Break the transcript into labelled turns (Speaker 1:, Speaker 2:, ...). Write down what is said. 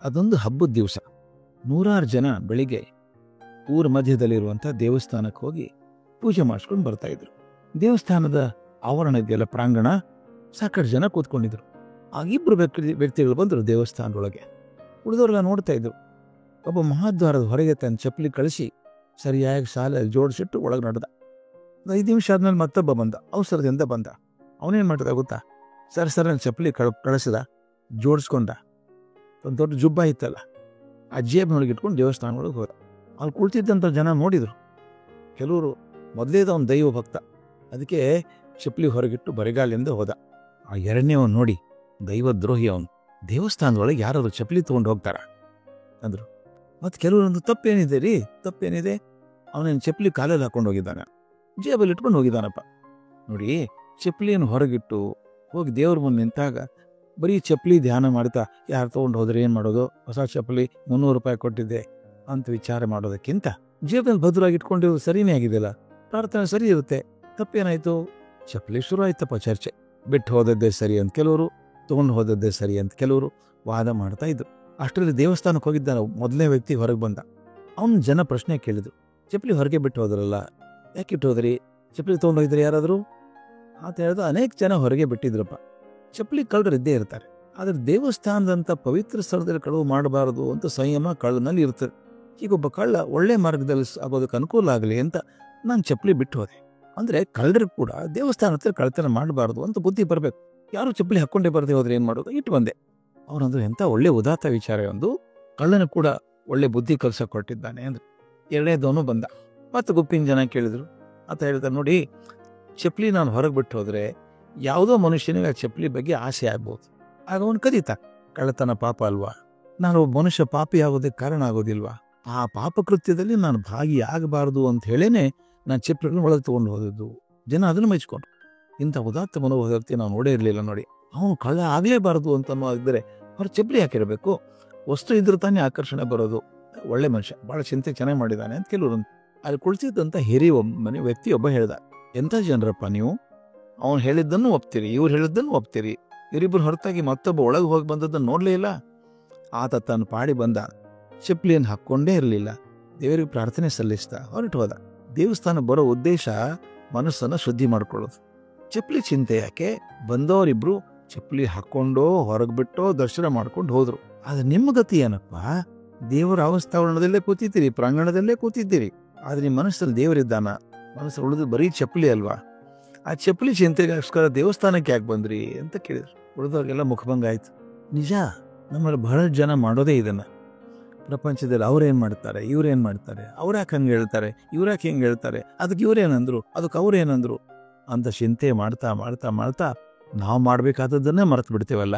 Speaker 1: ಅದೊಂದು ಹಬ್ಬದ ದಿವಸ. 100 ಜನ ಬೆಳಿಗ್ಗೆ ಊರ ಮಧ್ಯದಲ್ಲಿರುವಂಥ ದೇವಸ್ಥಾನಕ್ಕೆ ಹೋಗಿ ಪೂಜೆ ಮಾಡಿಸ್ಕೊಂಡು ಬರ್ತಾ ಇದ್ರು. ದೇವಸ್ಥಾನದ ಆವರಣ ಇದೆಯಲ್ಲ, ಪ್ರಾಂಗಣ, ಸಾಕಷ್ಟು ಜನ ಕೂತ್ಕೊಂಡಿದ್ರು. ಆಗಿಬ್ರು ವ್ಯಕ್ತಿಗಳು ಬಂದರು ದೇವಸ್ಥಾನದೊಳಗೆ. ಉಳಿದವರೆಲ್ಲ ನೋಡ್ತಾ ಇದ್ರು. ಒಬ್ಬ ಮಹಾದ್ವಾರದ ಹೊರಗೆ ತನ್ನ ಚಪ್ಪಲಿ ಕಳಿಸಿ ಸರಿಯಾಗಿ ಸಾಲಲ್ಲಿ ಜೋಡಿಸಿಟ್ಟು ಒಳಗೆ ನಡೆದ. 5 ನಿಮಿಷ ಆದ್ಮೇಲೆ ಮತ್ತೊಬ್ಬ ಬಂದ, ಅವಸರದಿಂದ ಬಂದ. ಅವನೇನು ಮಾಡಿದ ಗೊತ್ತಾ? ಸರ್ ಚಪ್ಪಲಿ ಕಳಿಸಿದ, ಜೋಡಿಸ್ಕೊಂಡ. ಒಂದು ದೊಡ್ಡ ಜುಬ್ಬ ಇತ್ತಲ್ಲ, ಆ ಜೇಬ್ನೊಳಗೆ ಇಟ್ಕೊಂಡು ದೇವಸ್ಥಾನದೊಳಗೆ ಹೋದ. ಅಲ್ಲಿ ಕುಳಿತಿದ್ದಂಥ ಜನ ನೋಡಿದರು. ಕೆಲವರು ಮೊದಲೇದ ಅವನು ದೈವ ಭಕ್ತ, ಅದಕ್ಕೆ ಚಪ್ಪಲಿ ಹೊರಗಿಟ್ಟು ಬರಿಗಾಲಿಂದ ಹೋದ. ಆ ಎರಡನೇವನು ನೋಡಿ ದೈವ ದ್ರೋಹಿ ಅವನು, ದೇವಸ್ಥಾನದೊಳಗೆ ಯಾರಾದ್ರು ಚಪ್ಪಲಿ ತೊಗೊಂಡು ಹೋಗ್ತಾರ ಅಂದರು. ಮತ್ತು ಕೆಲವರೊಂದು ತಪ್ಪೇನಿದೆ ರೀ, ತಪ್ಪೇನಿದೆ, ಅವನೇನು ಚಪ್ಪಲಿ ಕಾಲಲ್ಲಿ ಹಾಕೊಂಡು ಹೋಗಿದ್ದಾನೆ, ಜೇಬಲ್ಲಿ ಇಟ್ಕೊಂಡು ಹೋಗಿದ್ದಾನಪ್ಪ. ನೋಡಿ, ಚಪ್ಪಲಿಯನ್ನು ಹೊರಗಿಟ್ಟು ಹೋಗಿ ದೇವ್ರ ಮುಂದೆ ನಿಂತಾಗ ಬರೀ ಚಪ್ಪಲಿ ಧ್ಯಾನ ಮಾಡ್ತಾ ಯಾರು ತೊಗೊಂಡು ಹೋದ್ರೆ ಏನು ಮಾಡೋದು, ಹೊಸ ಚಪ್ಪಲಿ 300 ರೂಪಾಯಿ ಕೊಟ್ಟಿದ್ದೆ ಅಂತ ವಿಚಾರ ಮಾಡೋದಕ್ಕಿಂತ ಜೇಬಲ್ಲಿ ಭದ್ರವಾಗಿ ಇಟ್ಕೊಂಡಿರೋದು ಸರಿನೇ ಆಗಿದೆಯಲ್ಲ, ಪ್ರಾರ್ಥನೆ ಸರಿ ಇರುತ್ತೆ. ತಪ್ಪೇನಾಯಿತು? ಚಪ್ಪಲಿ ಶುರು ಆಯ್ತಪ್ಪ ಚರ್ಚೆ. ಬಿಟ್ಟು ಹೋದದ್ದೇ ಸರಿ ಅಂತ ಕೆಲವರು, ತೊಗೊಂಡು ಹೋದದ್ದೇ ಸರಿ ಅಂತ ಕೆಲವರು ವಾದ ಮಾಡ್ತಾ ಇದ್ರು. ಅಷ್ಟರಲ್ಲಿ ದೇವಸ್ಥಾನಕ್ಕೆ ಹೋಗಿದ್ದಾನೆ ಮೊದಲನೇ ವ್ಯಕ್ತಿ ಹೊರಗೆ ಬಂದ. ಅವನು ಜನ ಪ್ರಶ್ನೆ ಕೇಳಿದ್ರು, ಚಪ್ಪಲಿ ಹೊರಗೆ ಬಿಟ್ಟು ಹೋದ್ರಲ್ಲ, ಯಾಕೆ ಇಟ್ಟು ಹೋದ್ರಿ? ಚಪ್ಪಲಿ ತೊಗೊಂಡು ಹೋಗಿದ್ರೆ ಯಾರಾದರೂ ಅಂತ ಹೇಳಿದ್ರೆ ಅನೇಕ ಜನ ಹೊರಗೆ ಬಿಟ್ಟಿದ್ರಪ್ಪ. ಚಪ್ಪಲಿ ಕಳ್ಳರು ಇದ್ದೇ ಇರ್ತಾರೆ, ಆದರೆ ದೇವಸ್ಥಾನದಂಥ ಪವಿತ್ರ ಸ್ಥಳದಲ್ಲಿ ಕಳವು ಮಾಡಬಾರದು ಅಂತ ಸಂಯಮ ಕಳ್ಳನಲ್ಲಿ ಇರ್ತದೆ. ಈಗ ಒಬ್ಬ ಕಳ್ಳ ಒಳ್ಳೆ ಮಾರ್ಗದಲ್ಲಿ ಆಗೋದಕ್ಕೆ ಅನುಕೂಲ ಆಗಲಿ ಅಂತ ನಾನು ಚಪ್ಪಲಿ ಬಿಟ್ಟು ಹೋದೆ. ಅಂದರೆ ಕಳ್ಳರಿಗೆ ಕೂಡ ದೇವಸ್ಥಾನ ಹತ್ರ ಕಳ್ಳತನ ಮಾಡಬಾರ್ದು ಅಂತ ಬುದ್ಧಿ ಬರಬೇಕು. ಯಾರು ಚಪ್ಪಲಿ ಹಾಕ್ಕೊಂಡೇ ಬರದೆ ಹೋದ್ರೆ ಏನು ಮಾಡೋದು? ಇಟ್ಟು ಬಂದೆ. ಅವರಂದ್ರೆ ಎಂಥ ಒಳ್ಳೆ ಉದಾತ್ತ ವಿಚಾರ, ಒಂದು ಕಳ್ಳನ ಕೂಡ ಒಳ್ಳೆ ಬುದ್ಧಿ ಕಲ್ಸಕ್ಕೆ ಕೊಟ್ಟಿದ್ದಾನೆ ಅಂದ್ರೆ. ಎರಡನೇದವನು ಬಂದ, ಮತ್ತು ಗುಂಪಿನ ಜನ ಕೇಳಿದ್ರು. ಅಂತ ಹೇಳ್ತಾರೆ, ನೋಡಿ, ಚಪ್ಪಲಿ ನಾನು ಹೊರಗೆ ಬಿಟ್ಟು ಹೋದರೆ ಯಾವುದೋ ಮನುಷ್ಯನಿಗೆ ಆ ಚಪ್ಪಲಿ ಬಗ್ಗೆ ಆಸೆ ಆಗ್ಬೋದು, ಆಗ ಅವನು ಕದೀತ. ಕಳ್ಳತನ ಪಾಪ ಅಲ್ವಾ? ನಾನು ಒಬ್ಬ ಮನುಷ್ಯ ಪಾಪಿ ಆಗೋದಕ್ಕೆ ಕಾರಣ ಆಗೋದಿಲ್ವಾ? ಆ ಪಾಪಕೃತ್ಯದಲ್ಲಿ ನಾನು ಭಾಗಿಯಾಗಬಾರ್ದು ಅಂತ ಹೇಳೇನೆ ನಾನು ಚಪ್ಪಲಿನ ಒಳಗೆ ತೊಗೊಂಡು ಹೋದದ್ದು. ಜನ ಅದನ್ನು ಮೆಚ್ಕೊಂಡು. ಇಂಥ ಉದಾತ್ತ ಮನೋಭಾವತೆ ನಾವು ನೋಡೇ ಇರಲಿಲ್ಲ. ನೋಡಿ, ಅವನು ಕಳ್ಳ ಆಗಲೇಬಾರದು ಅಂತ ಇದ್ದರೆ ಅವ್ರು ಚಪ್ಪಲಿ ಹಾಕಿರಬೇಕು. ವಸ್ತು ಇದ್ರೆ ತಾನೇ ಆಕರ್ಷಣೆ ಬರೋದು. ಒಳ್ಳೆ ಮನುಷ್ಯ, ಭಾಳ ಚಿಂತೆ ಚೆನ್ನಾಗಿ ಮಾಡಿದ್ದಾನೆ ಅಂತ ಕೆಲವರು. ಅಲ್ಲಿ ಕುಳಿತಿದ್ದಂಥ ಹಿರಿಯ ಮನೆ ವ್ಯಕ್ತಿ ಒಬ್ಬ ಹೇಳ್ದ, ಎಂಥ ಜನರಪ್ಪ ನೀವು, ಅವನು ಹೇಳಿದ್ದನ್ನು ಒಪ್ತೀರಿ, ಇವ್ರು ಹೇಳಿದ್ದನ್ನು ಒಪ್ತೀರಿ, ಇವರಿಬ್ಬರು ಹೊರತಾಗಿ ಮತ್ತೊಬ್ಬ ಒಳಗೆ ಹೋಗಿ ಬಂದದ್ದನ್ನು ನೋಡಲೇ ಇಲ್ಲ. ಆತ ತಾನು ಪಾಡಿ ಬಂದ, ಚಪ್ಪಲಿಯನ್ನು ಹಾಕ್ಕೊಂಡೇ ಇರಲಿಲ್ಲ, ದೇವರಿಗೆ ಪ್ರಾರ್ಥನೆ ಸಲ್ಲಿಸ್ತಾ ಹೊರಟು ಹೋದ. ದೇವಸ್ಥಾನ ಬರೋ ಉದ್ದೇಶ ಮನಸ್ಸನ್ನು ಶುದ್ಧಿ ಮಾಡ್ಕೊಳ್ಳೋದು. ಚಪ್ಪಲಿ ಚಿಂತೆ ಯಾಕೆ? ಬಂದವರಿಬ್ರು ಚಪ್ಪಲಿ ಹಾಕ್ಕೊಂಡೋ ಹೊರಗೆ ಬಿಟ್ಟೋ ದರ್ಶನ ಮಾಡ್ಕೊಂಡು ಹೋದ್ರು. ಆದ್ರೆ ನಿಮ್ಮ ಗತಿ ಏನಪ್ಪ? ದೇವರ ಅವಸ್ಥಾವರಣದಲ್ಲೇ ಕೂತಿದ್ದೀರಿ, ಪ್ರಾಂಗಣದಲ್ಲೇ ಕೂತಿದ್ದೀರಿ, ಆದ್ರೆ ನಿಮ್ಮ ಮನಸ್ಸಲ್ಲಿ ದೇವರಿದ್ದಾನ? ಮನಸ್ಸಲ್ಲಿ ಉಳಿದು ಬರೀ ಚಪ್ಪಲಿ ಅಲ್ವಾ? ಆ ಚಪ್ಪಲಿ ಚಿಂತೆಗೋಸ್ಕರ ದೇವಸ್ಥಾನಕ್ಕೆ ಯಾಕೆ ಬಂದ್ರಿ ಅಂತ ಕೇಳಿದ್ರು. ಉಳಿದವ್ರಿಗೆಲ್ಲ ಮುಖಭಂಗ ಆಯ್ತು. ನಿಜ, ನಮ್ಮಲ್ಲಿ ಬಹಳ ಜನ ಮಾಡೋದೇ ಇದನ್ನ. ಪ್ರಪಂಚದಲ್ಲಿ ಅವ್ರೇನು ಮಾಡ್ತಾರೆ, ಇವ್ರೇನು ಮಾಡ್ತಾರೆ, ಅವ್ರ್ಯಾಕೆ ಹಂಗೆ ಹೇಳ್ತಾರೆ, ಇವ್ರ್ಯಾಕೆ ಹಿಂಗೆ ಹೇಳ್ತಾರೆ, ಅದಕ್ಕೆ ಇವ್ರೇನಂದ್ರು, ಅದಕ್ಕೆ ಅವ್ರೇನಂದ್ರು ಅಂತ ಚಿಂತೆ ಮಾಡ್ತಾ ಮಾಡ್ತಾ ಮಾಡ್ತಾ ನಾವು ಮಾಡಬೇಕಾದದ್ದನ್ನೇ ಮರೆತು ಬಿಡ್ತೇವಲ್ಲ.